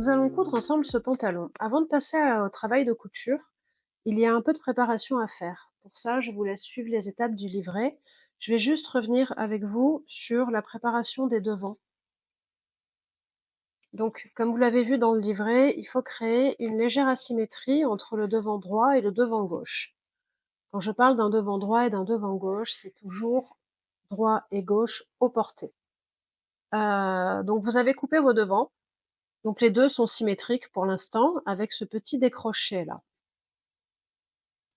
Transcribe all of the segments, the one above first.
Nous allons coudre ensemble ce pantalon. Avant de passer au travail de couture, il y a un peu de préparation à faire. Pour ça, je vous laisse suivre les étapes du livret. Je vais juste revenir avec vous sur la préparation des devants. Donc, comme vous l'avez vu dans le livret, il faut créer une légère asymétrie entre le devant droit et le devant gauche. Quand je parle d'un devant droit et d'un devant gauche, c'est toujours droit et gauche opportés. Donc, vous avez coupé vos devants. Donc les deux sont symétriques pour l'instant avec ce petit décroché là.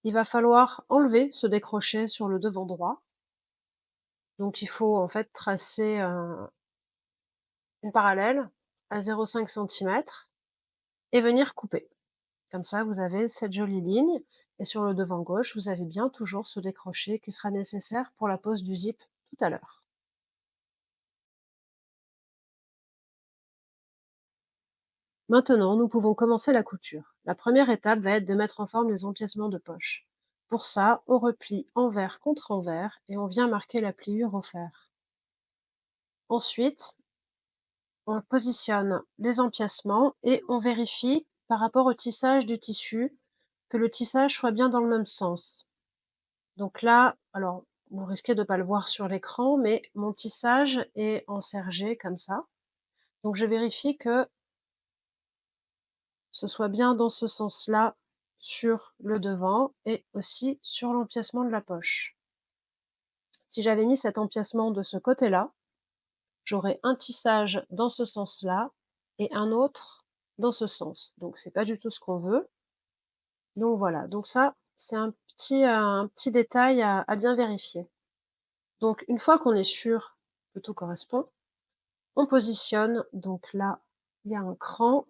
Il va falloir enlever ce décroché sur le devant droit. Donc il faut en fait tracer une parallèle à 0,5 cm et venir couper. Comme ça, vous avez cette jolie ligne et sur le devant gauche, vous avez bien toujours ce décroché qui sera nécessaire pour la pose du zip tout à l'heure. Maintenant, nous pouvons commencer la couture. La première étape va être de mettre en forme les empiècements de poche. Pour ça, on replie envers contre envers et on vient marquer la pliure au fer. Ensuite, on positionne les empiècements et on vérifie par rapport au tissage du tissu que le tissage soit bien dans le même sens. Donc là, alors vous risquez de ne pas le voir sur l'écran, mais mon tissage est en sergé comme ça. Donc je vérifie que ce soit bien dans ce sens-là sur le devant et aussi sur l'empiècement de la poche. Si j'avais mis cet empiècement de ce côté-là, j'aurais un tissage dans ce sens-là et un autre dans ce sens. Donc c'est pas du tout ce qu'on veut. Donc voilà, donc ça c'est un petit détail à bien vérifier. Donc une fois qu'on est sûr que tout correspond, on positionne, donc là il y a un cran,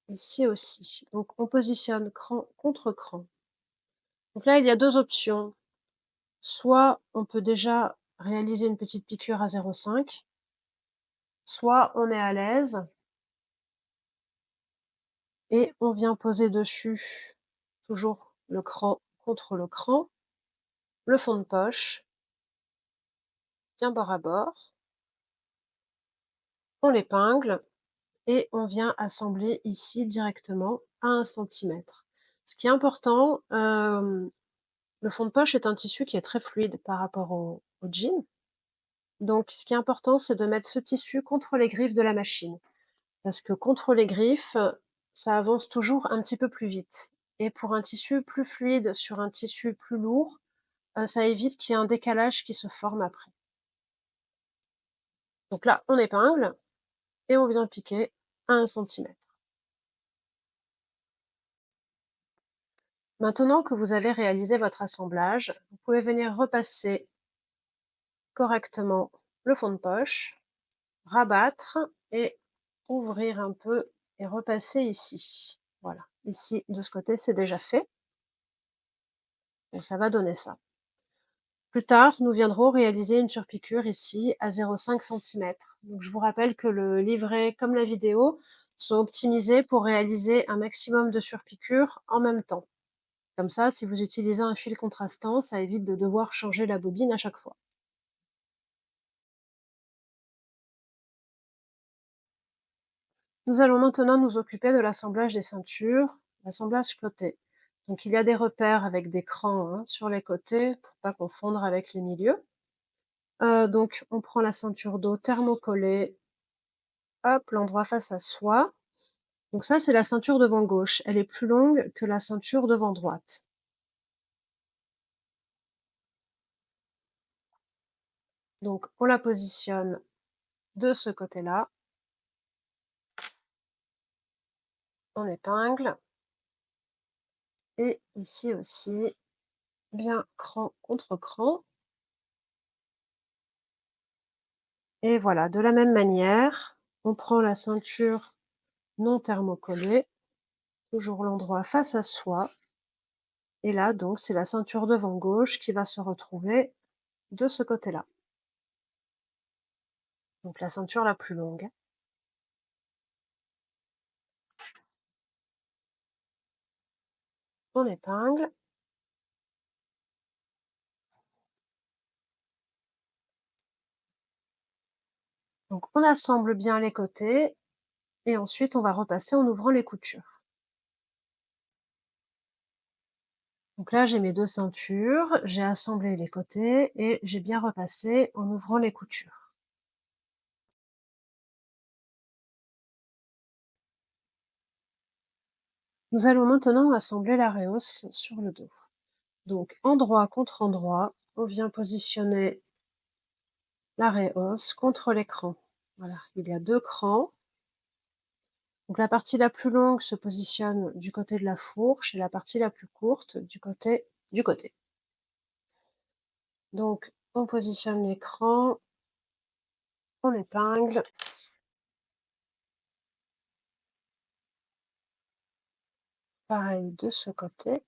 ici aussi. Donc on positionne cran contre cran. Donc là il y a deux options. Soit on peut déjà réaliser une petite piqûre à 0,5, soit on est à l'aise et on vient poser dessus toujours le cran contre le cran, le fond de poche, bien bord à bord, on l'épingle et on vient assembler ici directement à 1 cm. Ce qui est important, le fond de poche est un tissu qui est très fluide par rapport au jean. Donc ce qui est important, c'est de mettre ce tissu contre les griffes de la machine. Parce que contre les griffes, ça avance toujours un petit peu plus vite. Et pour un tissu plus fluide sur un tissu plus lourd, ça évite qu'il y ait un décalage qui se forme après. Donc là, on épingle et on vient piquer à 1 cm. Maintenant que vous avez réalisé votre assemblage, vous pouvez venir repasser correctement le fond de poche, rabattre et ouvrir un peu et repasser ici. Voilà, ici de ce côté c'est déjà fait. Donc ça va donner ça. Plus tard, nous viendrons réaliser une surpiqûre ici à 0,5 cm. Donc je vous rappelle que le livret comme la vidéo sont optimisés pour réaliser un maximum de surpiqûres en même temps. Comme ça, si vous utilisez un fil contrastant, ça évite de devoir changer la bobine à chaque fois. Nous allons maintenant nous occuper de l'assemblage des ceintures, l'assemblage côté. Donc il y a des repères avec des crans sur les côtés pour pas confondre avec les milieux. Donc on prend la ceinture dos thermocollée, hop, l'endroit face à soi. Donc ça, c'est la ceinture devant gauche. Elle est plus longue que la ceinture devant droite. Donc on la positionne de ce côté-là. On épingle. Et ici aussi, bien cran contre cran. Et voilà, de la même manière, on prend la ceinture non thermocollée, toujours l'endroit face à soi. Et là, donc, c'est la ceinture devant gauche qui va se retrouver de ce côté-là. Donc la ceinture la plus longue. On épingle. Donc on assemble bien les côtés et ensuite on va repasser en ouvrant les coutures. Donc là, j'ai mes 2 ceintures, j'ai assemblé les côtés et j'ai bien repassé en ouvrant les coutures. Nous allons maintenant assembler la rehausse sur le dos. Donc endroit contre endroit, on vient positionner la rehausse contre l'écran. Voilà, il y a 2 crans. Donc la partie la plus longue se positionne du côté de la fourche et la partie la plus courte du côté du côté. Donc on positionne l'écran, on épingle. Pareil de ce côté.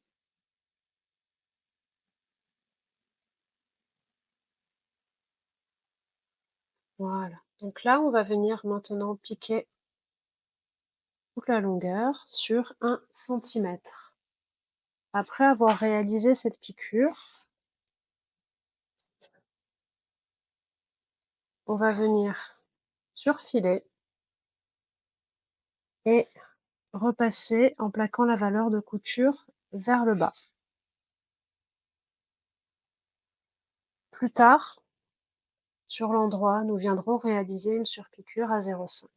Voilà. Donc là, on va venir maintenant piquer toute la longueur sur 1 centimètre. Après avoir réalisé cette piqûre, on va venir surfiler et repasser en plaquant la valeur de couture vers le bas. Plus tard, sur l'endroit, nous viendrons réaliser une surpiqûre à 0,5.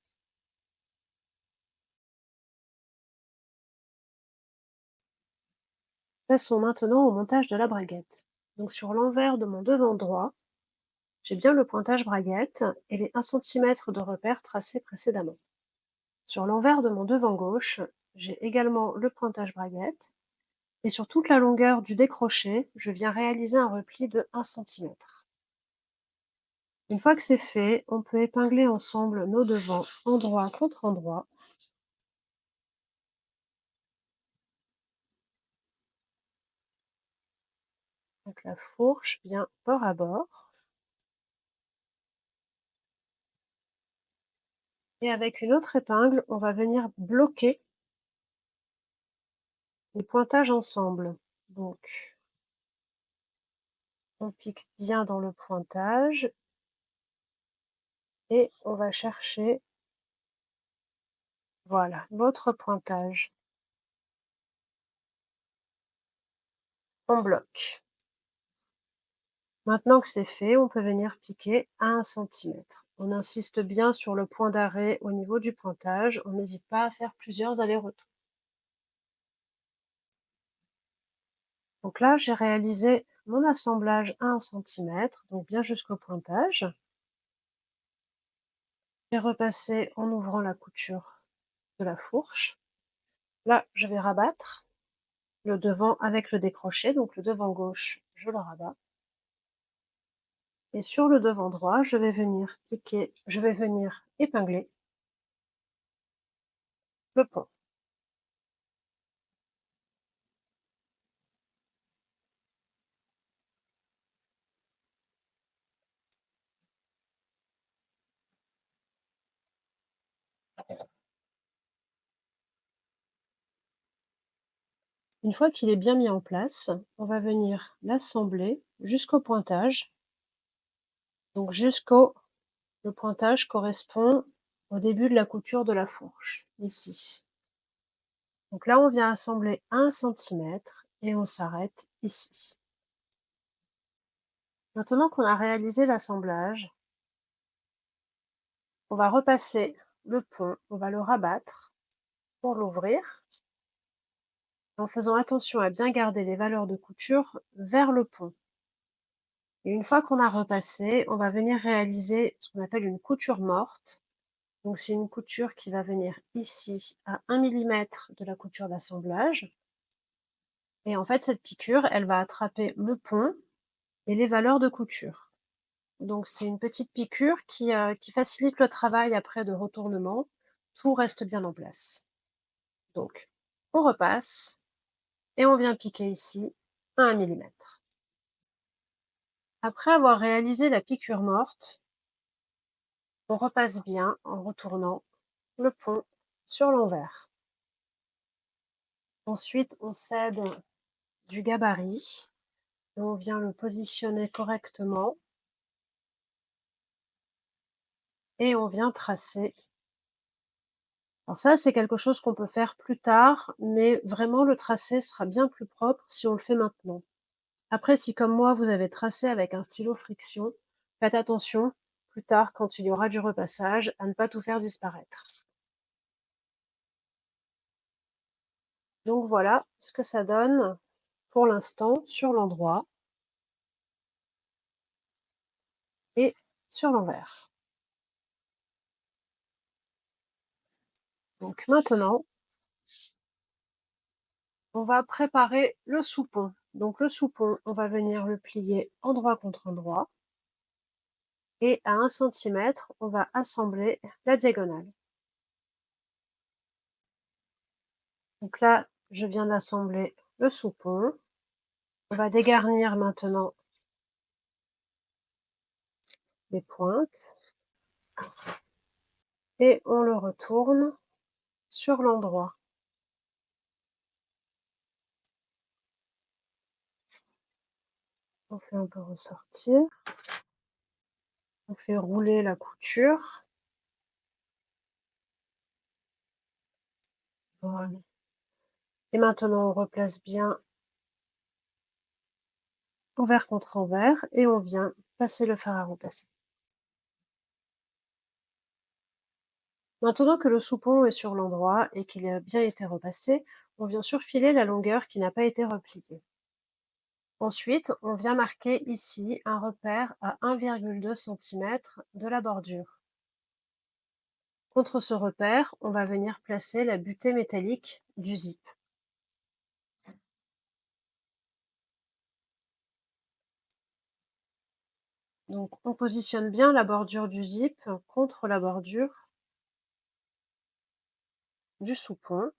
Passons maintenant au montage de la braguette. Donc sur l'envers de mon devant droit, j'ai bien le pointage braguette et les 1 centimètre de repère tracés précédemment. Sur l'envers de mon devant gauche, j'ai également le pointage braguette et sur toute la longueur du décroché, je viens réaliser un repli de 1 centimètre. Une fois que c'est fait, on peut épingler ensemble nos devants endroit contre endroit. Donc la fourche bien bord à bord. Et avec une autre épingle, on va venir bloquer les pointages ensemble. Donc, on pique bien dans le pointage et on va chercher, voilà, l'autre pointage. On bloque. Maintenant que c'est fait, on peut venir piquer à 1 centimètre. On insiste bien sur le point d'arrêt au niveau du pointage, on n'hésite pas à faire plusieurs allers-retours. Donc là, j'ai réalisé mon assemblage à 1 centimètre, donc bien jusqu'au pointage. J'ai repassé en ouvrant la couture de la fourche. Là, je vais rabattre le devant avec le décroché, donc le devant gauche, je le rabats. Et sur le devant droit, je vais venir piquer, je vais venir épingler le pont. Une fois qu'il est bien mis en place, on va venir l'assembler jusqu'au pointage. Donc le pointage correspond au début de la couture de la fourche, ici. Donc là, on vient assembler 1 centimètre et on s'arrête ici. Maintenant qu'on a réalisé l'assemblage, on va repasser le pont, on va le rabattre pour l'ouvrir, en faisant attention à bien garder les valeurs de couture vers le pont. Et une fois qu'on a repassé, on va venir réaliser ce qu'on appelle une couture morte. Donc c'est une couture qui va venir ici à 1 millimètre de la couture d'assemblage. Et en fait, cette piqûre, elle va attraper le pont et les valeurs de couture. Donc c'est une petite piqûre qui facilite le travail après de retournement. Tout reste bien en place. Donc on repasse et on vient piquer ici à 1 millimètre. Après avoir réalisé la piqûre morte, on repasse bien en retournant le pont sur l'envers. Ensuite, on cède du gabarit et on vient le positionner correctement et on vient tracer Alors ça, c'est quelque chose qu'on peut faire plus tard, mais vraiment le tracé sera bien plus propre si on le fait maintenant. Après, si comme moi, vous avez tracé avec un stylo friction, faites attention, plus tard, quand il y aura du repassage, à ne pas tout faire disparaître. Donc voilà ce que ça donne pour l'instant sur l'endroit et sur l'envers. Donc maintenant, on va préparer le soupon. Donc le soupon, on va venir le plier endroit contre endroit. Et à 1 centimètre, on va assembler la diagonale. Donc là, je viens d'assembler le soupon. On va dégarnir maintenant les pointes et on le retourne sur l'endroit. On fait un peu ressortir. On fait rouler la couture. Voilà. Et maintenant, on replace bien envers contre envers et on vient passer le fer à repasser. Maintenant que le soupon est sur l'endroit et qu'il a bien été repassé, on vient surfiler la longueur qui n'a pas été repliée. Ensuite, on vient marquer ici un repère à 1,2 cm de la bordure. Contre ce repère, on va venir placer la butée métallique du zip. Donc on positionne bien la bordure du zip contre la bordure du soupon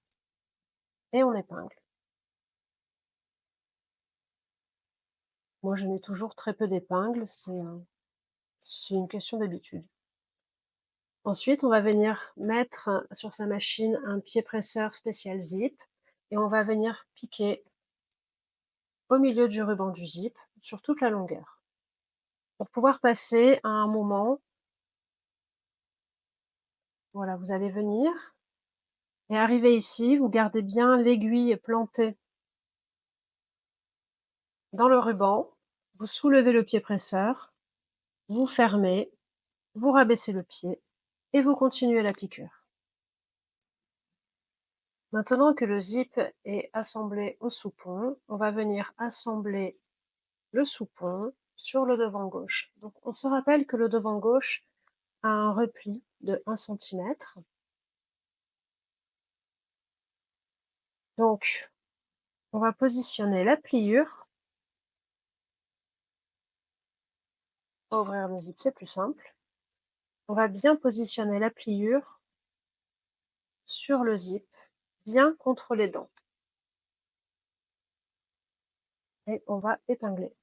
et on épingle. Moi je mets toujours très peu d'épingles, c'est une question d'habitude. Ensuite, on va venir mettre sur sa machine un pied presseur spécial zip et on va venir piquer au milieu du ruban du zip sur toute la longueur. Pour pouvoir passer à un moment, voilà, vous allez venir et arriver ici, vous gardez bien l'aiguille plantée dans le ruban, vous soulevez le pied presseur, vous fermez, vous rabaissez le pied et vous continuez la piqûre. Maintenant que le zip est assemblé au soupon, on va venir assembler le soupon sur le devant gauche. Donc on se rappelle que le devant gauche a un repli de 1 cm. Donc on va positionner la pliure. Ouvrir le zip, c'est plus simple. On va bien positionner la pliure sur le zip, bien contre les dents. Et on va épingler.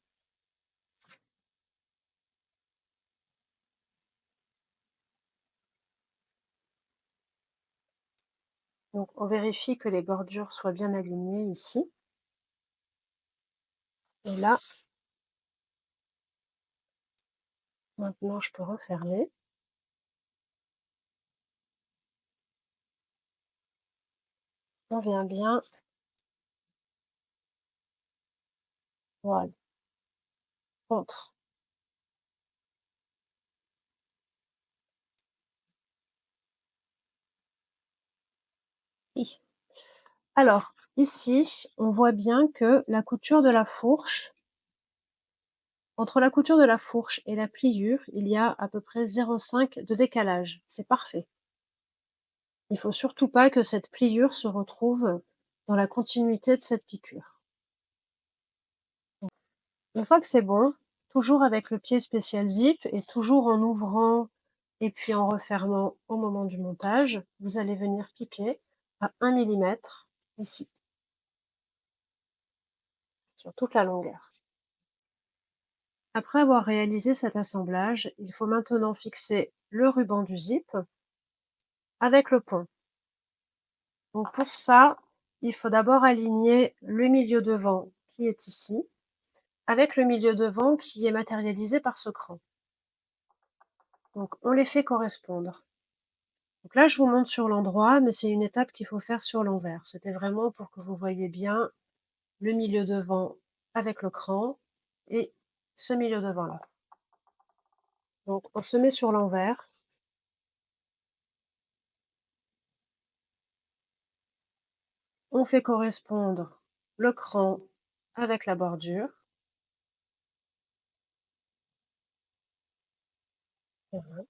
Donc on vérifie que les bordures soient bien alignées ici. Et là, maintenant je peux refermer. On vient bien. Voilà. Contre. I. Alors, ici, on voit bien que la couture de la fourche, entre la couture de la fourche et la pliure, il y a à peu près 0,5 de décalage. C'est parfait. Il faut surtout pas que cette pliure se retrouve dans la continuité de cette piqûre. Une fois que c'est bon, toujours avec le pied spécial zip et toujours en ouvrant et puis en refermant au moment du montage, vous allez venir piquer à 1 mm ici, sur toute la longueur. Après avoir réalisé cet assemblage, il faut maintenant fixer le ruban du zip avec le pont. Donc pour ça, il faut d'abord aligner le milieu devant qui est ici, avec le milieu devant qui est matérialisé par ce cran. Donc on les fait correspondre. Donc là, je vous montre sur l'endroit, mais c'est une étape qu'il faut faire sur l'envers. C'était vraiment pour que vous voyez bien le milieu devant avec le cran et ce milieu devant-là. Donc on se met sur l'envers. On fait correspondre le cran avec la bordure. Voilà.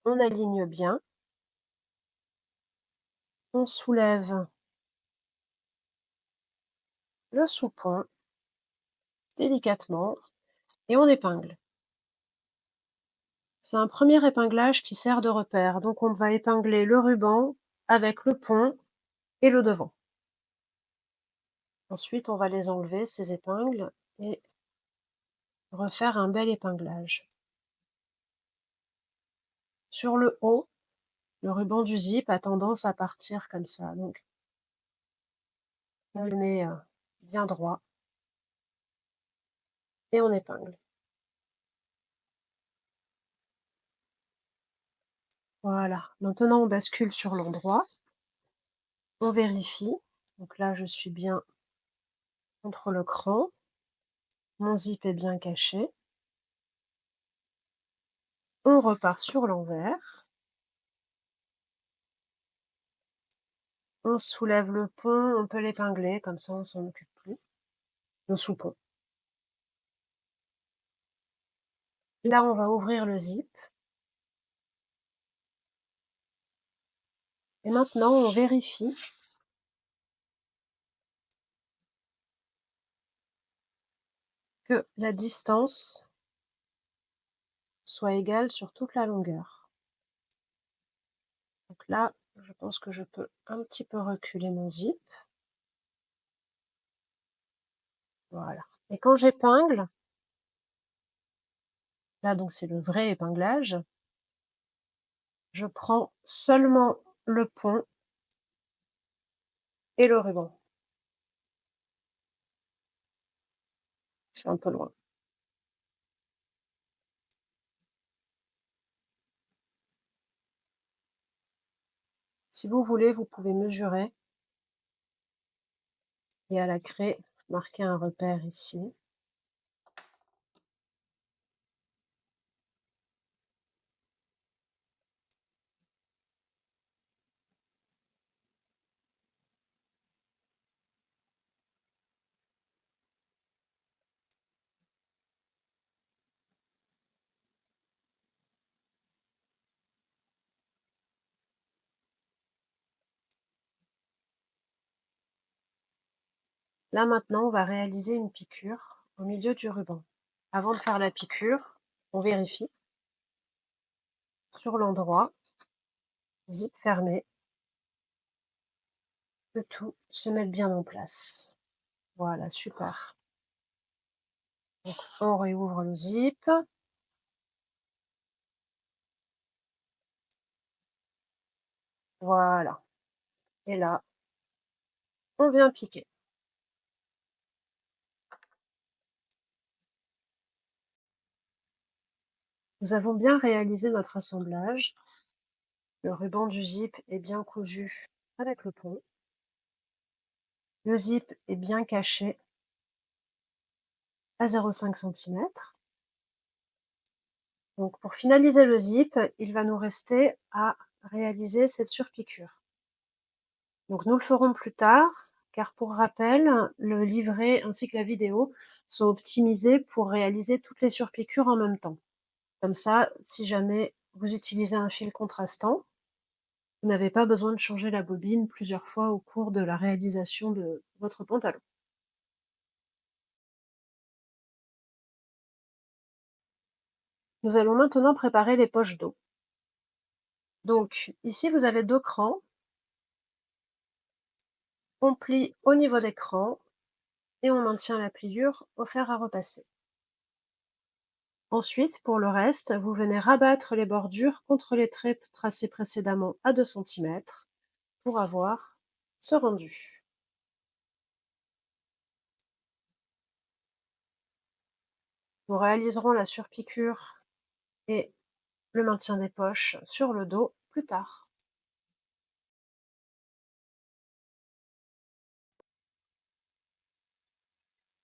On aligne bien. On soulève le sous-point délicatement et on épingle. C'est un premier épinglage qui sert de repère, donc on va épingler le ruban avec le pont et le devant. Ensuite, on va les enlever, ces épingles, et refaire un bel épinglage. Sur le haut, le ruban du zip a tendance à partir comme ça, donc on le met bien droit et on épingle. Voilà, maintenant on bascule sur l'endroit, on vérifie, donc là je suis bien contre le cran, mon zip est bien caché, on repart sur l'envers, on soulève le pont, on peut l'épingler, comme ça on s'en occupe plus, le sous-pont. Là on va ouvrir le zip, et maintenant on vérifie que la distance soit égale sur toute la longueur. Donc là, je pense que je peux un petit peu reculer mon zip. Voilà. Et quand j'épingle, là donc c'est le vrai épinglage, je prends seulement le pont et le ruban. Je suis un peu loin. Si vous voulez, vous pouvez mesurer et à la craie, marquer un repère ici. Là maintenant, on va réaliser une piqûre au milieu du ruban. Avant de faire la piqûre, on vérifie sur l'endroit, zip fermé, le tout se mette bien en place. Voilà, super. Donc, on réouvre le zip. Voilà. Et là, on vient piquer. Nous avons bien réalisé notre assemblage. Le ruban du zip est bien cousu avec le pont. Le zip est bien caché à 0,5 cm. Donc pour finaliser le zip, il va nous rester à réaliser cette surpiqûre. Donc nous le ferons plus tard, car pour rappel, le livret ainsi que la vidéo sont optimisés pour réaliser toutes les surpiqûres en même temps. Comme ça, si jamais vous utilisez un fil contrastant, vous n'avez pas besoin de changer la bobine plusieurs fois au cours de la réalisation de votre pantalon. Nous allons maintenant préparer les poches dos. Donc ici, vous avez 2 crans. On plie au niveau des crans et on maintient la pliure au fer à repasser. Ensuite, pour le reste, vous venez rabattre les bordures contre les traits tracés précédemment à 2 cm pour avoir ce rendu. Nous réaliserons la surpiqûre et le maintien des poches sur le dos plus tard.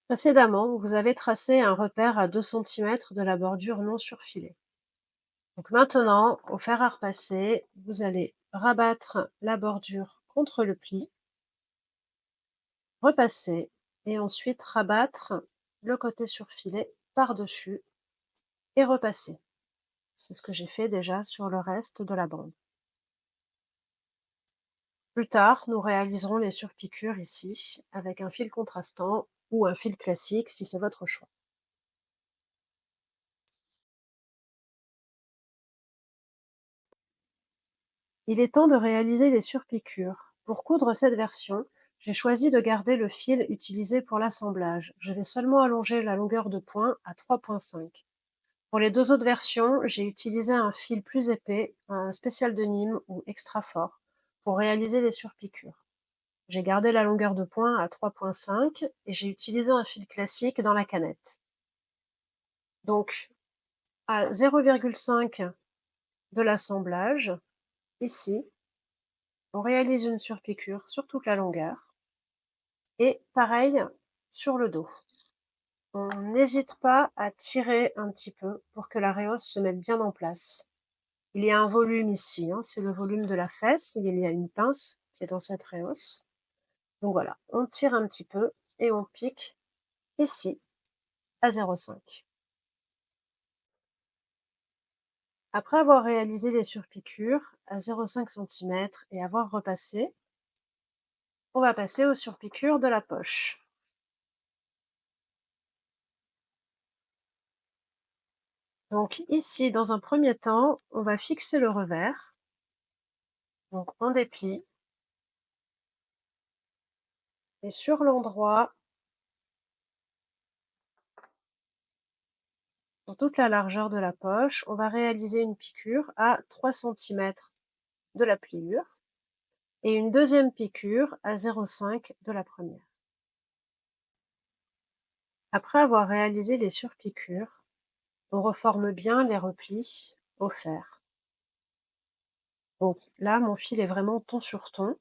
Précédemment, vous avez tracé un repère à 2 cm de la bordure non surfilée. Donc maintenant, au fer à repasser, vous allez rabattre la bordure contre le pli, repasser et ensuite rabattre le côté surfilé par-dessus et repasser. C'est ce que j'ai fait déjà sur le reste de la bande. Plus tard, nous réaliserons les surpiqûres ici avec un fil contrastant ou un fil classique si c'est votre choix. Il est temps de réaliser les surpiqûres. Pour coudre cette version, j'ai choisi de garder le fil utilisé pour l'assemblage. Je vais seulement allonger la longueur de point à 3,5. Pour les deux autres versions, j'ai utilisé un fil plus épais, un spécial de Nîmes ou extra fort, pour réaliser les surpiqûres. J'ai gardé la longueur de point à 3,5 et j'ai utilisé un fil classique dans la canette. Donc, à 0,5 de l'assemblage, ici, on réalise une surpiqûre sur toute la longueur et pareil sur le dos. On n'hésite pas à tirer un petit peu pour que la rehausse se mette bien en place. Il y a un volume ici, c'est le volume de la fesse, il y a une pince qui est dans cette rehausse. Donc voilà, on tire un petit peu et on pique ici à 0,5. Après avoir réalisé les surpiqûres à 0,5 cm et avoir repassé, on va passer aux surpiqûres de la poche. Donc ici, dans un premier temps, on va fixer le revers. Donc on déplie. Et sur l'endroit, sur toute la largeur de la poche, on va réaliser une piqûre à 3 cm de la pliure et une deuxième piqûre à 0,5 de la première. Après avoir réalisé les surpiqûres, on reforme bien les replis au fer. Donc là, mon fil est vraiment ton sur ton.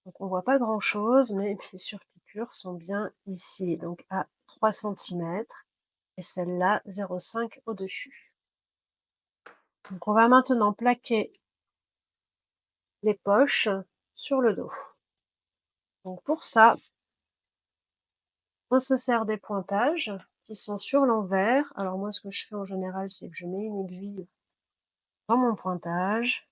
Donc on voit pas grand chose, mais mes surpiqûres sont bien ici, donc à 3 cm, et celle-là 0,5 au-dessus. Donc on va maintenant plaquer les poches sur le dos. Donc pour ça, on se sert des pointages qui sont sur l'envers. Alors moi, ce que je fais en général, c'est que je mets une aiguille dans mon pointage.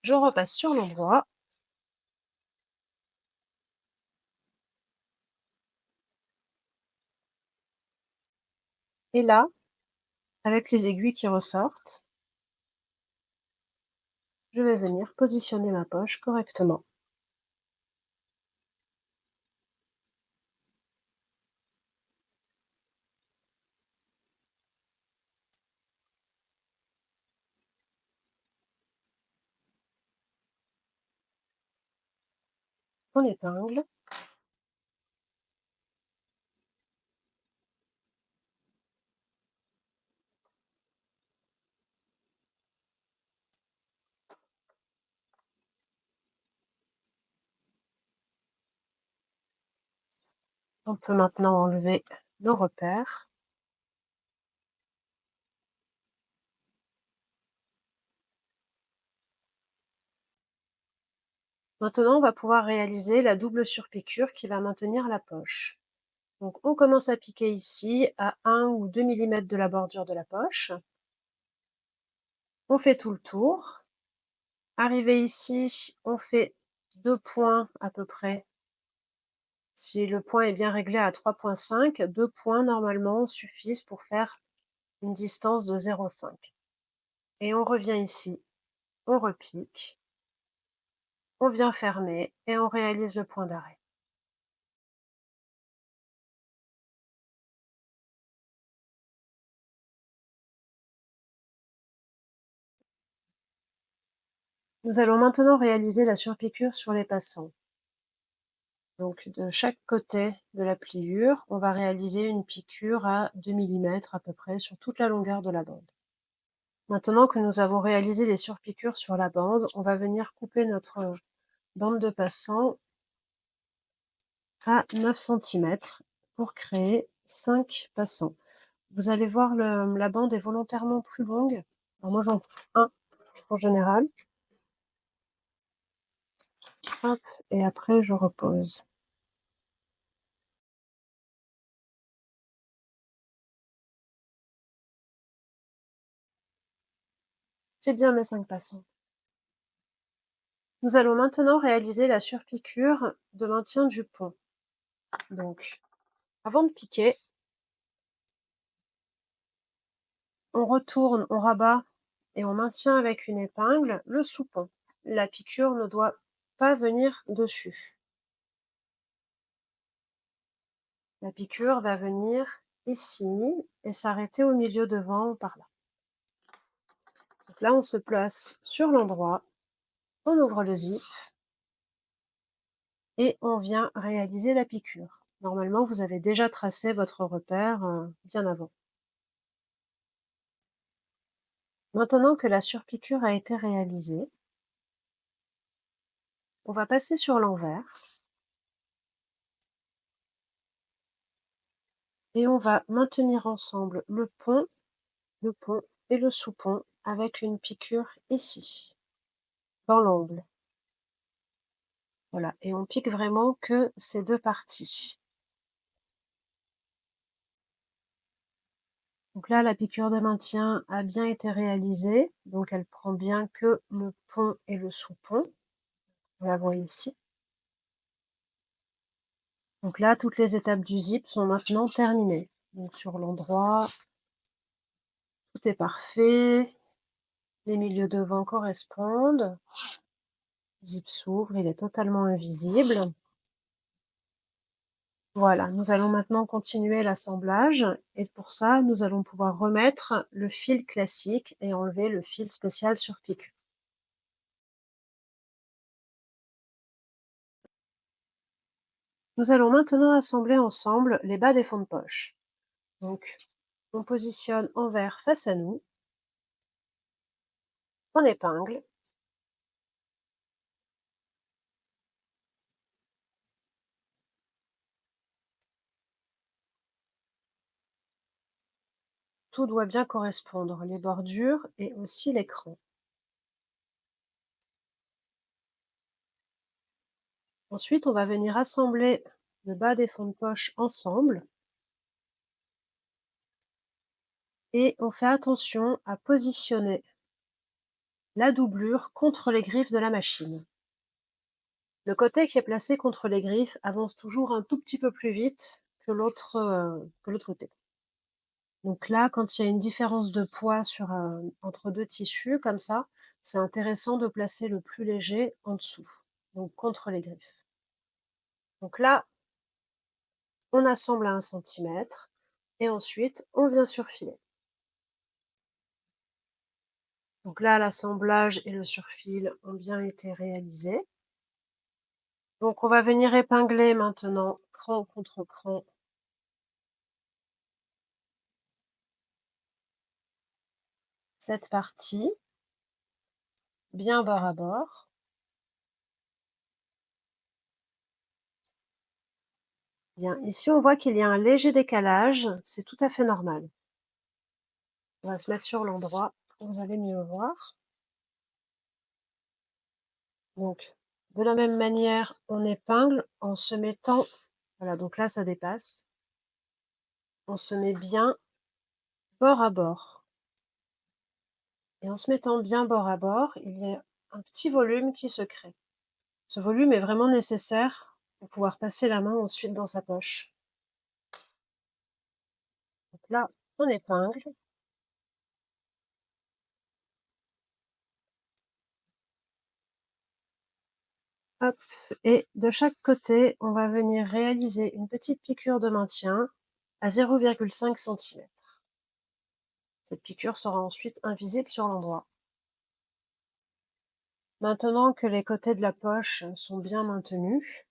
Je repasse sur l'endroit. Et là, avec les aiguilles qui ressortent, je vais venir positionner ma poche correctement. On épingle. On peut maintenant enlever nos repères. Maintenant, on va pouvoir réaliser la double surpiqûre qui va maintenir la poche. Donc on commence à piquer ici à 1 ou 2 mm de la bordure de la poche. On fait tout le tour. Arrivé ici, on fait 2 points à peu près. Si le point est bien réglé à 3,5, 2 points normalement suffisent pour faire une distance de 0,5. Et on revient ici, on repique, on vient fermer et on réalise le point d'arrêt. Nous allons maintenant réaliser la surpiqûre sur les passants. Donc de chaque côté de la pliure, on va réaliser une piqûre à 2 mm à peu près sur toute la longueur de la bande. Maintenant que nous avons réalisé les surpiqûres sur la bande, on va venir couper notre bande de passant à 9 cm pour créer 5 passants. Vous allez voir, la bande est volontairement plus longue. Alors moi j'en prends un en général. Hop, et après je repose. J'ai bien mes 5 passants. Nous allons maintenant réaliser la surpiqûre de maintien du pont. Donc, avant de piquer, on retourne, on rabat et on maintient avec une épingle le sous-pont. La piqûre ne doit pas venir dessus. La piqûre va venir ici et s'arrêter au milieu devant par là. Donc là, on se place sur l'endroit, on ouvre le zip et on vient réaliser la piqûre. Normalement, vous avez déjà tracé votre repère bien avant. Maintenant que la surpiqûre a été réalisée, on va passer sur l'envers et on va maintenir ensemble le pont et le sous-pont avec une piqûre ici, dans l'angle. Voilà, et on pique vraiment que ces deux parties. Donc là, la piqûre de maintien a bien été réalisée, donc elle prend bien que le pont et le sous-pont. Vous la voyez ici. Donc là, toutes les étapes du zip sont maintenant terminées. Donc sur l'endroit, tout est parfait. Les milieux devant correspondent. Le zip s'ouvre, il est totalement invisible. Voilà, nous allons maintenant continuer l'assemblage et pour ça, nous allons pouvoir remettre le fil classique et enlever le fil spécial surpiqûre. Nous allons maintenant assembler ensemble les bas des fonds de poche. Donc, on positionne envers face à nous, on épingle, tout doit bien correspondre, les bordures et aussi l'écran. Ensuite, on va venir assembler le bas des fonds de poche ensemble et on fait attention à positionner la doublure contre les griffes de la machine. Le côté qui est placé contre les griffes avance toujours un tout petit peu plus vite que l'autre côté. Donc là, quand il y a une différence de poids entre deux tissus, comme ça, c'est intéressant de placer le plus léger en dessous, donc contre les griffes. Donc là, on assemble à 1 cm et ensuite, on vient surfiler. Donc là, l'assemblage et le surfil ont bien été réalisés. Donc on va venir épingler maintenant, cran contre cran, cette partie, bien bord à bord. Bien, ici on voit qu'il y a un léger décalage, c'est tout à fait normal. On va se mettre sur l'endroit, vous allez mieux voir. Donc, de la même manière, on épingle en se mettant, voilà, donc là ça dépasse, on se met bien bord à bord. Et en se mettant bien bord à bord, il y a un petit volume qui se crée. Ce volume est vraiment nécessaire pour pouvoir passer la main ensuite dans sa poche. Donc là, on épingle. Hop, et de chaque côté, on va venir réaliser une petite piqûre de maintien à 0,5 cm. Cette piqûre sera ensuite invisible sur l'endroit. Maintenant que les côtés de la poche sont bien maintenus,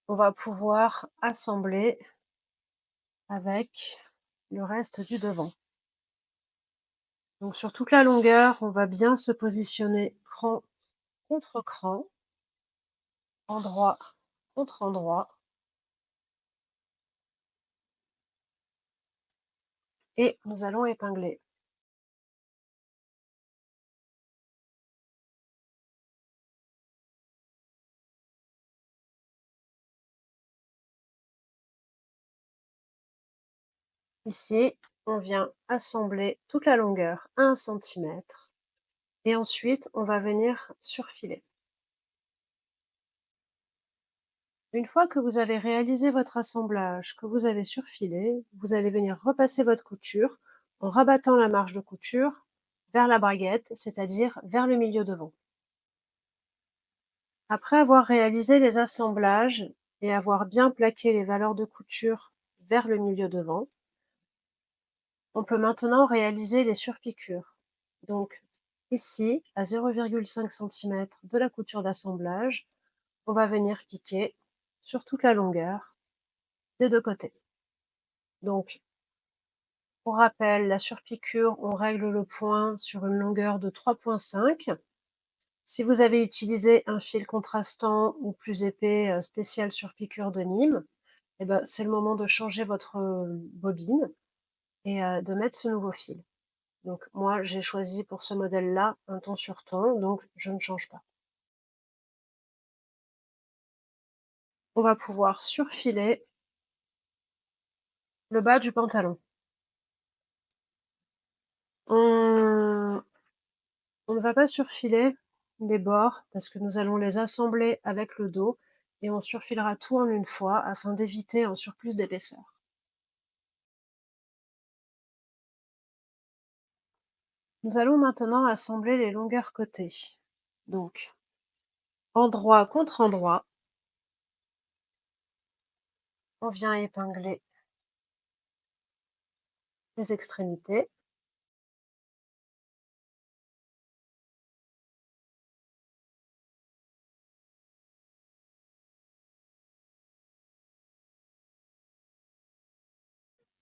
on va pouvoir assembler avec le reste du devant. Donc sur toute la longueur, on va bien se positionner cran contre cran, endroit contre endroit, et nous allons épingler. Ici, on vient assembler toute la longueur à 1 centimètre et ensuite on va venir surfiler. Une fois que vous avez réalisé votre assemblage, que vous avez surfilé, vous allez venir repasser votre couture en rabattant la marge de couture vers la braguette, c'est-à-dire vers le milieu devant. Après avoir réalisé les assemblages et avoir bien plaqué les valeurs de couture vers le milieu devant, on peut maintenant réaliser les surpiqûres. Donc ici, à 0,5 cm de la couture d'assemblage, on va venir piquer sur toute la longueur des deux côtés. Donc, pour rappel, la surpiqûre, on règle le point sur une longueur de 3,5. Si vous avez utilisé un fil contrastant ou plus épais spécial surpiqûre de Nîmes, eh ben, c'est le moment de changer votre bobine et de mettre ce nouveau fil. Donc moi, j'ai choisi pour ce modèle-là un ton sur ton, donc je ne change pas. On va pouvoir surfiler le bas du pantalon. On ne va pas surfiler les bords parce que nous allons les assembler avec le dos et on surfilera tout en une fois afin d'éviter un surplus d'épaisseur. Nous allons maintenant assembler les longueurs côtés. Donc, endroit contre endroit, on vient épingler les extrémités.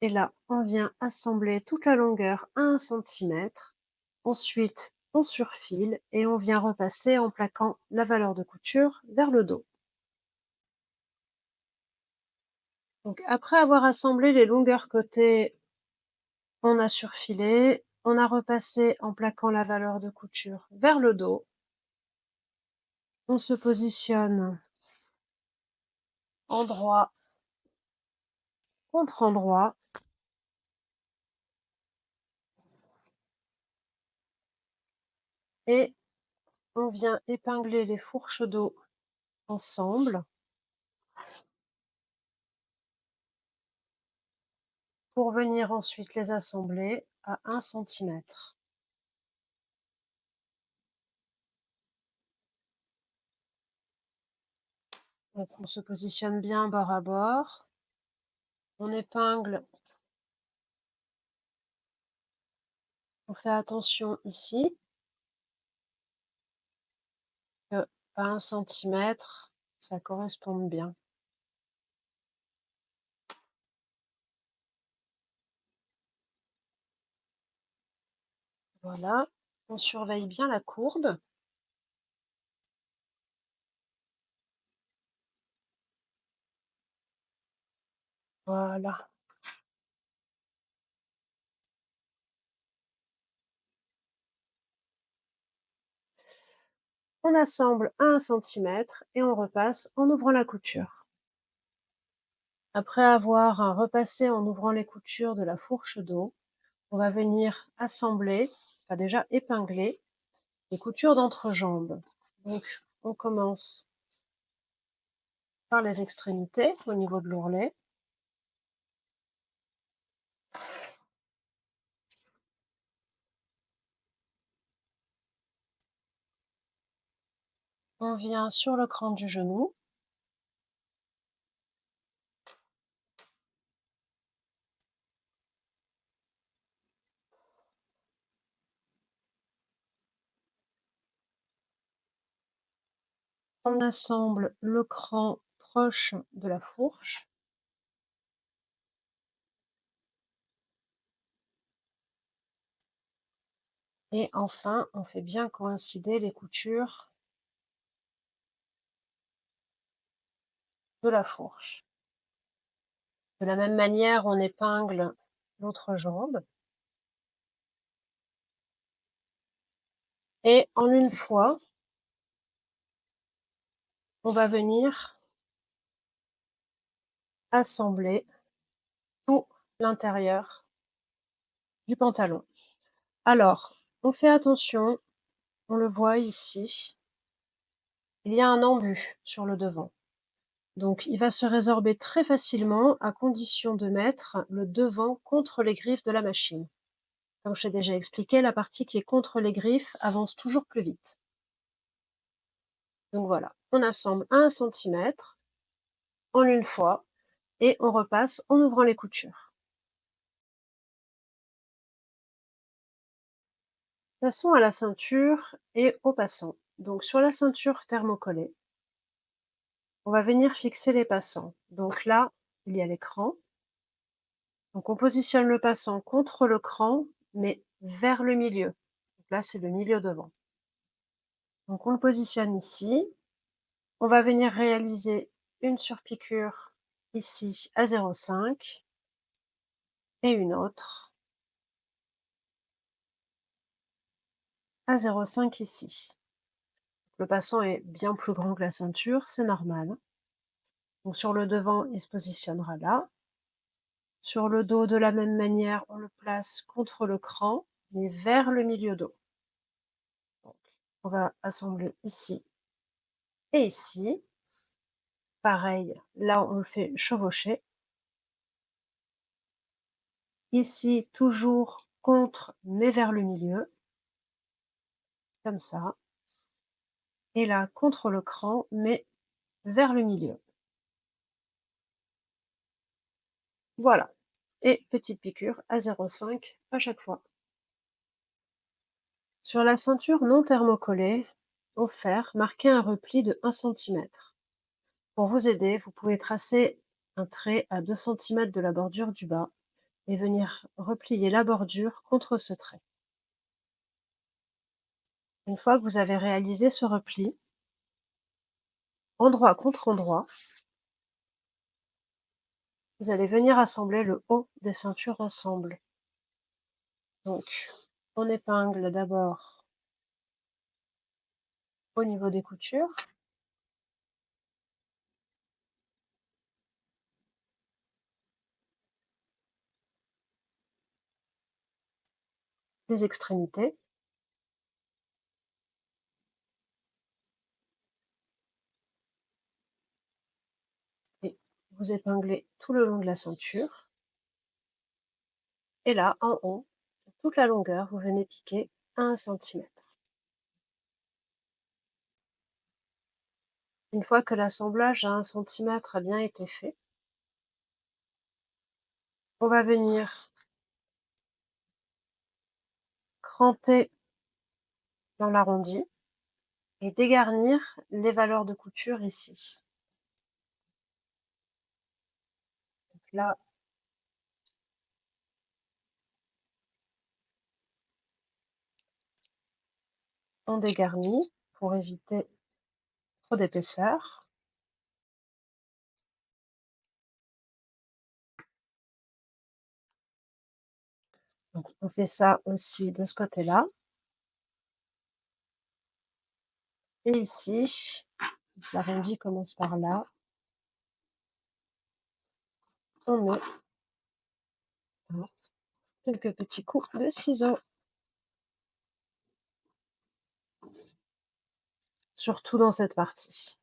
Et là, on vient assembler toute la longueur à 1 centimètre. Ensuite, on surfile et on vient repasser en plaquant la valeur de couture vers le dos. Donc après avoir assemblé les longueurs côtés, on a surfilé, on a repassé en plaquant la valeur de couture vers le dos. On se positionne endroit contre endroit. Et on vient épingler les fourches d'eau ensemble pour venir ensuite les assembler à 1 centimètre. Donc on se positionne bien bord à bord. On épingle. On fait attention ici que à 1 centimètre, ça corresponde bien. Voilà, on surveille bien la courbe. Voilà. On assemble à 1 centimètre et on repasse en ouvrant la couture. Après avoir repassé en ouvrant les coutures de la fourche d'eau, on va venir assembler, enfin déjà épingler, les coutures d'entrejambe. Donc on commence par les extrémités au niveau de l'ourlet. On vient sur le cran du genou. On assemble le cran proche de la fourche. Et enfin, on fait bien coïncider les coutures de la fourche. De la même manière, on épingle l'autre jambe. Et en une fois, on va venir assembler tout l'intérieur du pantalon. Alors, on fait attention, on le voit ici, il y a un embut sur le devant. Donc, il va se résorber très facilement à condition de mettre le devant contre les griffes de la machine. Comme je t'ai déjà expliqué, la partie qui est contre les griffes avance toujours plus vite. Donc voilà, on assemble à 1 cm en une fois et on repasse en ouvrant les coutures. Passons à la ceinture et au passant. Donc sur la ceinture thermocollée, on va venir fixer les passants. Donc là, il y a l'écran. Donc on positionne le passant contre le cran, mais vers le milieu. Donc là, c'est le milieu devant. Donc on le positionne ici. On va venir réaliser une surpiqûre ici à 0,5 et une autre à 0,5 ici. Le passant est bien plus grand que la ceinture, c'est normal. Donc sur le devant, il se positionnera là. Sur le dos, de la même manière, on le place contre le cran, mais vers le milieu dos. Donc, on va assembler ici et ici. Pareil, là, on le fait chevaucher. Ici, toujours contre, mais vers le milieu. Comme ça. Et là, contre le cran, mais vers le milieu. Voilà. Et petite piqûre à 0,5 à chaque fois. Sur la ceinture non thermocollée, au fer, marquez un repli de 1 cm. Pour vous aider, vous pouvez tracer un trait à 2 cm de la bordure du bas et venir replier la bordure contre ce trait. Une fois que vous avez réalisé ce repli, endroit contre endroit, vous allez venir assembler le haut des ceintures ensemble. Donc, on épingle d'abord au niveau des coutures. Les extrémités. Et vous épinglez tout le long de la ceinture. Et là, en haut, toute la longueur, vous venez piquer à 1 cm. Une fois que l'assemblage à 1 cm a bien été fait, on va venir cranter dans l'arrondi et dégarnir les valeurs de couture ici. Donc là, on dégarnit pour éviter trop d'épaisseur. Donc on fait ça aussi de ce côté-là. Et ici, l'arrondi commence par là. On met quelques petits coups de ciseaux. Surtout dans cette partie.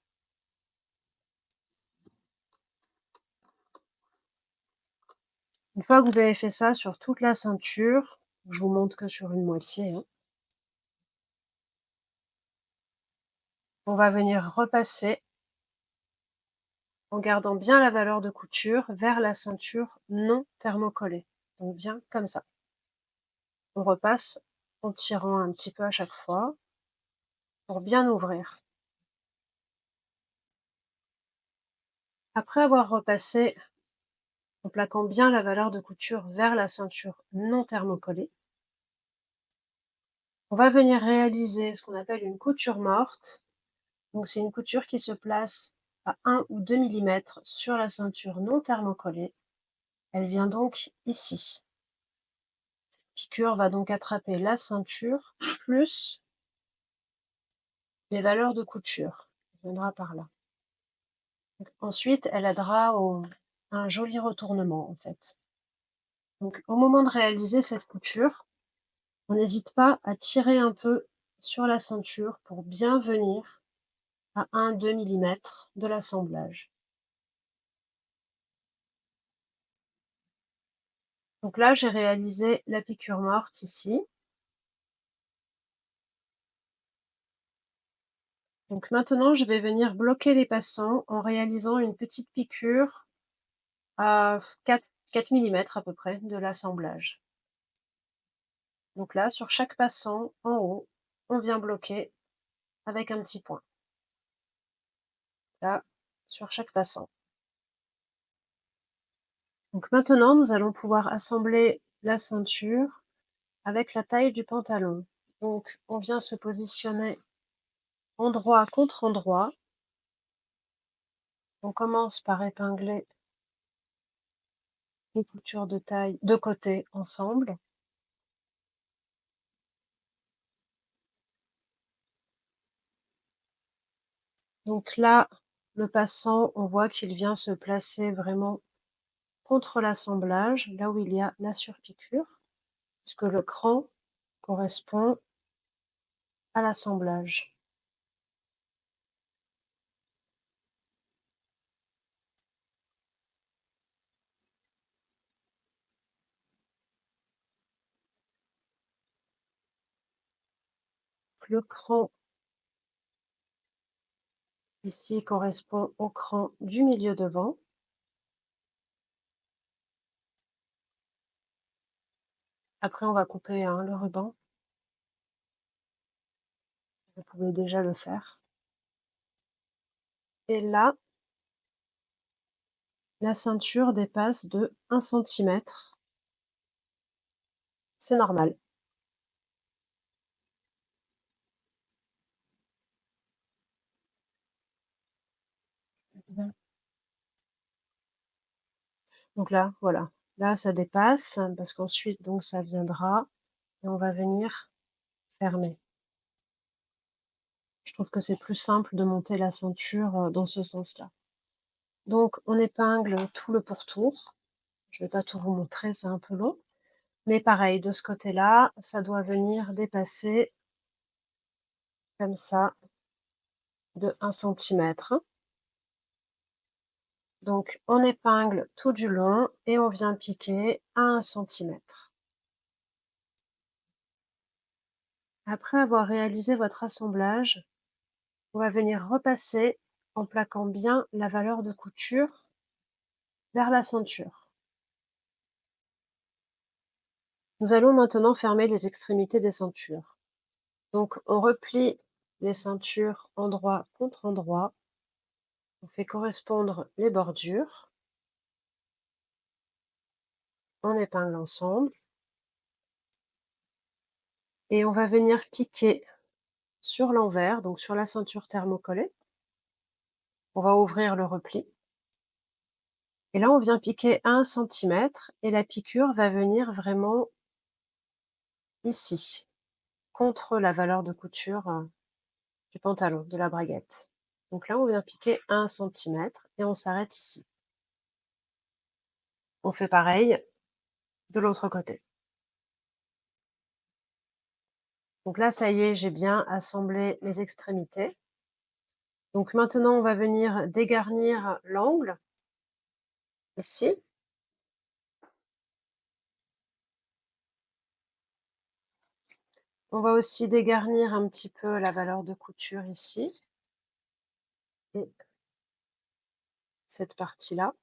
Une fois que vous avez fait ça sur toute la ceinture, je vous montre que sur une moitié, hein, on va venir repasser en gardant bien la valeur de couture vers la ceinture non thermocollée. Donc bien comme ça. On repasse en tirant un petit peu à chaque fois pour bien ouvrir. Après avoir repassé, en plaquant bien la valeur de couture vers la ceinture non thermocollée, on va venir réaliser ce qu'on appelle une couture morte. Donc c'est une couture qui se place à 1 ou 2 millimètres sur la ceinture non thermocollée. Elle vient donc ici. Piqûre va donc attraper la ceinture plus les valeurs de couture. Elle viendra par là. Donc, ensuite, elle aidera à un joli retournement en fait. Donc au moment de réaliser cette couture, on n'hésite pas à tirer un peu sur la ceinture pour bien venir à 1-2 millimètres de l'assemblage. Donc là, j'ai réalisé la piqûre morte ici. Donc maintenant, je vais venir bloquer les passants en réalisant une petite piqûre à 4 millimètres à peu près de l'assemblage. Donc là, sur chaque passant, en haut, on vient bloquer avec un petit point. Là, sur chaque passant. Donc maintenant, nous allons pouvoir assembler la ceinture avec la taille du pantalon. Donc, on vient se positionner endroit contre endroit. On commence par épingler les coutures de taille de côté ensemble. Donc là, le passant, on voit qu'il vient se placer vraiment contre l'assemblage, là où il y a la surpiqûre, puisque le cran correspond à l'assemblage. Le cran ici correspond au cran du milieu devant. Après, on va couper le ruban. Vous pouvez déjà le faire. Et là, la ceinture dépasse de 1 centimètre. C'est normal. Donc là, voilà. Là, ça dépasse parce qu'ensuite, donc, ça viendra et on va venir fermer. Je trouve que c'est plus simple de monter la ceinture dans ce sens-là. Donc, on épingle tout le pourtour. Je ne vais pas tout vous montrer, c'est un peu long. Mais pareil, de ce côté-là, ça doit venir dépasser comme ça de 1 centimètre. Donc, on épingle tout du long et on vient piquer à 1 centimètre. Après avoir réalisé votre assemblage, on va venir repasser en plaquant bien la valeur de couture vers la ceinture. Nous allons maintenant fermer les extrémités des ceintures. Donc, on replie les ceintures endroit contre endroit. On fait correspondre les bordures. On épingle ensemble. Et on va venir piquer sur l'envers, donc sur la ceinture thermocollée. On va ouvrir le repli. Et là, on vient piquer à 1 centimètre et la piqûre va venir vraiment ici, contre la valeur de couture du pantalon, de la braguette. Donc là, on vient piquer à 1 centimètre et on s'arrête ici. On fait pareil de l'autre côté. Donc là, ça y est, j'ai bien assemblé mes extrémités. Donc maintenant, on va venir dégarnir l'angle, ici. On va aussi dégarnir un petit peu la valeur de couture ici. Et cette partie-là.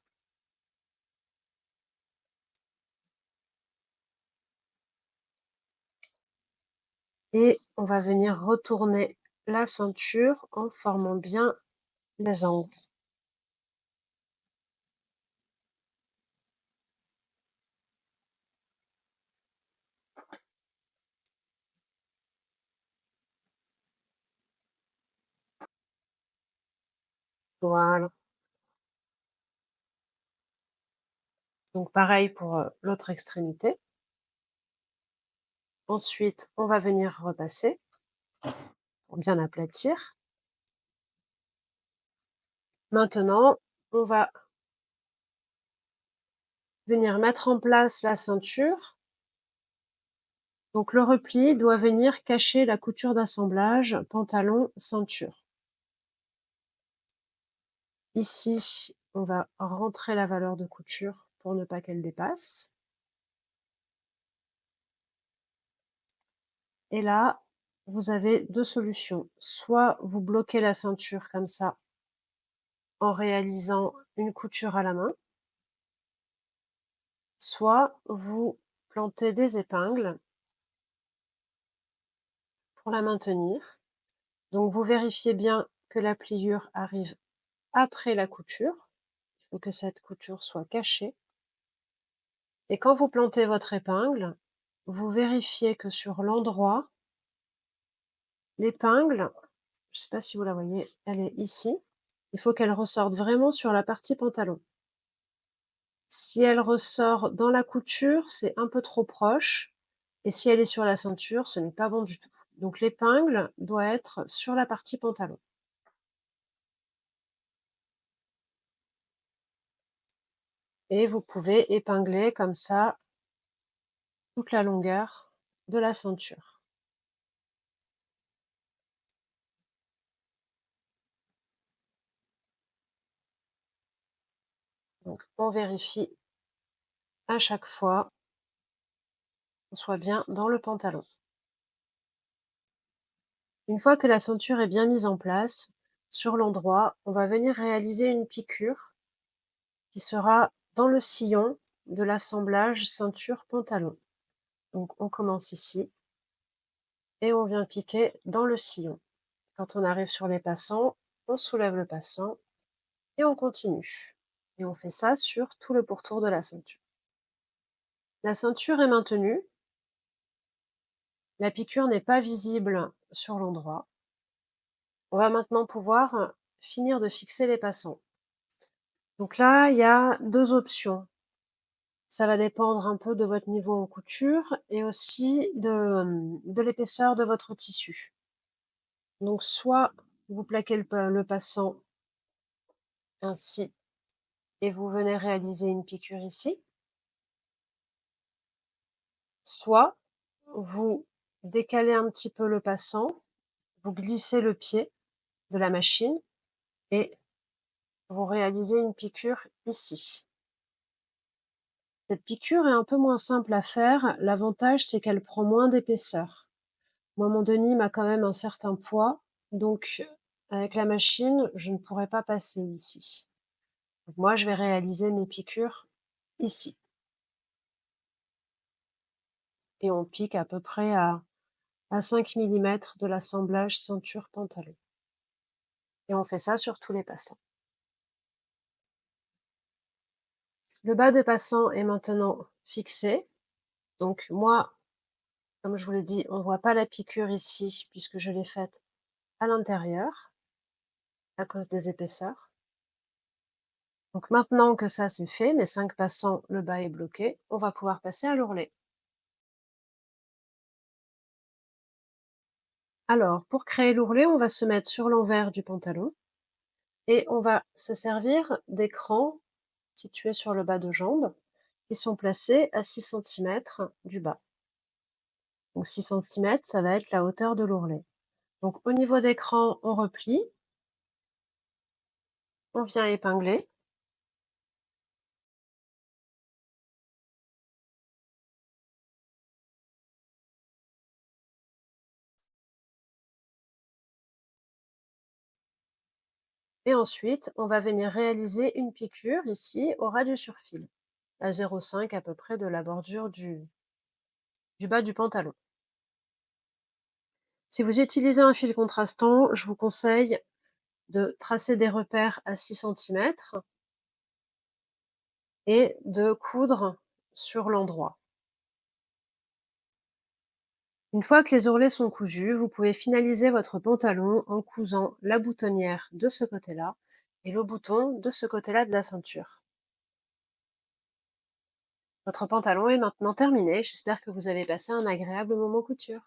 Et on va venir retourner la ceinture en formant bien les angles. Voilà. Donc pareil pour, l'autre extrémité. Ensuite, on va venir repasser pour bien aplatir. Maintenant, on va venir mettre en place la ceinture. Donc le repli doit venir cacher la couture d'assemblage pantalon-ceinture. Ici, on va rentrer la valeur de couture pour ne pas qu'elle dépasse. Et là, vous avez 2 solutions. Soit vous bloquez la ceinture comme ça, en réalisant une couture à la main, soit vous plantez des épingles pour la maintenir. Donc vous vérifiez bien que la pliure arrive après la couture. Il faut que cette couture soit cachée. Et quand vous plantez votre épingle, vous vérifiez que sur l'endroit, l'épingle, je ne sais pas si vous la voyez, elle est ici. Il faut qu'elle ressorte vraiment sur la partie pantalon. Si elle ressort dans la couture, c'est un peu trop proche. Et si elle est sur la ceinture, ce n'est pas bon du tout. Donc l'épingle doit être sur la partie pantalon. Et vous pouvez épingler comme ça toute la longueur de la ceinture. Donc on vérifie à chaque fois qu'on soit bien dans le pantalon. Une fois que la ceinture est bien mise en place, sur l'endroit, on va venir réaliser une piqûre qui sera dans le sillon de l'assemblage ceinture-pantalon. Donc on commence ici et on vient piquer dans le sillon. Quand on arrive sur les passants, on soulève le passant et on continue. Et on fait ça sur tout le pourtour de la ceinture. La ceinture est maintenue. La piqûre n'est pas visible sur l'endroit. On va maintenant pouvoir finir de fixer les passants. Donc là, il y a 2 options. Ça va dépendre un peu de votre niveau en couture et aussi de l'épaisseur de votre tissu. Donc soit vous plaquez le passant ainsi et vous venez réaliser une piqûre ici, soit vous décalez un petit peu le passant, vous glissez le pied de la machine et vous réalisez une piqûre ici. Cette piqûre est un peu moins simple à faire. L'avantage, c'est qu'elle prend moins d'épaisseur. Moi, mon denim a quand même un certain poids, donc avec la machine, je ne pourrais pas passer ici. Donc moi, je vais réaliser mes piqûres ici. Et on pique à peu près à 5 mm de l'assemblage ceinture-pantalon. Et on fait ça sur tous les passants. Le bas de passant est maintenant fixé. Donc moi, comme je vous l'ai dit, on ne voit pas la piqûre ici puisque je l'ai faite à l'intérieur à cause des épaisseurs. Donc maintenant que ça c'est fait, mes 5 passants, le bas est bloqué, on va pouvoir passer à l'ourlet. Alors, pour créer l'ourlet, on va se mettre sur l'envers du pantalon et on va se servir d'écrans situés sur le bas de jambe qui sont placés à 6 cm du bas. Donc 6 cm, ça va être la hauteur de l'ourlet. Donc au niveau d'écran, on replie, on vient épingler. Et ensuite, on va venir réaliser une piqûre ici au ras du surfil, à 0,5 à peu près de la bordure du bas du pantalon. Si vous utilisez un fil contrastant, je vous conseille de tracer des repères à 6 cm et de coudre sur l'endroit. Une fois que les ourlets sont cousus, vous pouvez finaliser votre pantalon en cousant la boutonnière de ce côté-là et le bouton de ce côté-là de la ceinture. Votre pantalon est maintenant terminé, j'espère que vous avez passé un agréable moment couture.